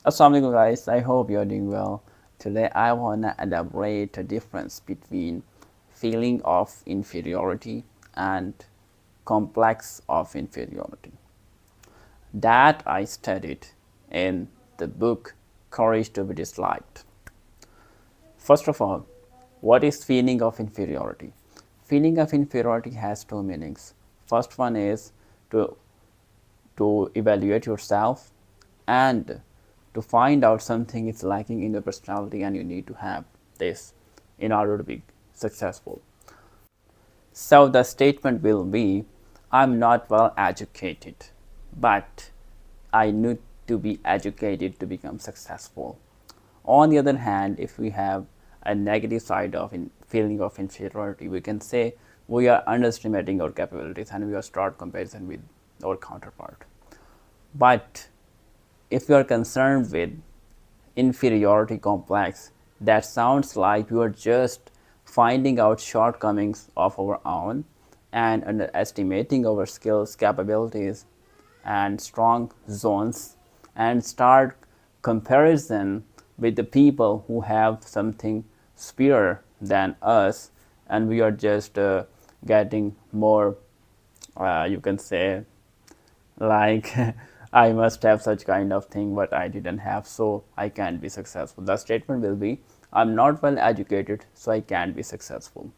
Assalamualaikum guys, I hope you're doing well. Today I wanna elaborate the difference between feeling of inferiority and complex of inferiority that I studied in the book Courage to be Disliked. First of all, what is feeling of inferiority? Feeling of inferiority has two meanings. First one is to evaluate yourself and to find out something is lacking in your personality and you need to have this in order to be successful. So the statement will be, I'm not well educated, but I need to be educated to become successful. On the other hand, if we have a negative side of feeling of inferiority, we can say we are underestimating our capabilities and we are start comparison with our counterpart. But if you are concerned with inferiority complex, that sounds like you are just finding out shortcomings of our own and underestimating our skills, capabilities, and strong zones, and start comparison with the people who have something superior than us, and we are just getting more, you can say, like I must have such kind of thing but I didn't have, so I can't be successful. The statement will be, I'm not well educated, so I can't be successful.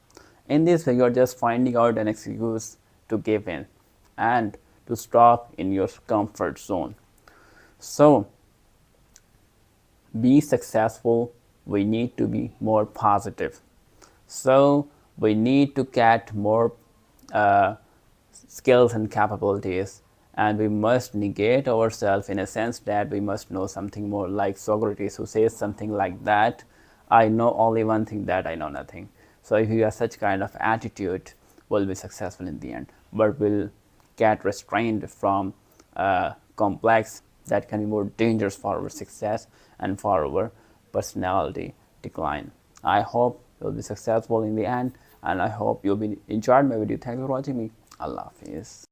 In this way, you are just finding out an excuse to give in and to stop in your comfort zone. So be successful, we need to be more positive. So we need to get more skills and capabilities, and we must negate ourselves in a sense that we must know something more, like Socrates, who says something like that, I know only one thing, that I know nothing. So if you have such kind of attitude, will be successful in the end, but will get restrained from complex that can be more dangerous for our success and for our personality decline. I hope you'll be successful in the end, and I hope you'll be enjoyed my video. Thank you for watching me. Allah Hafiz.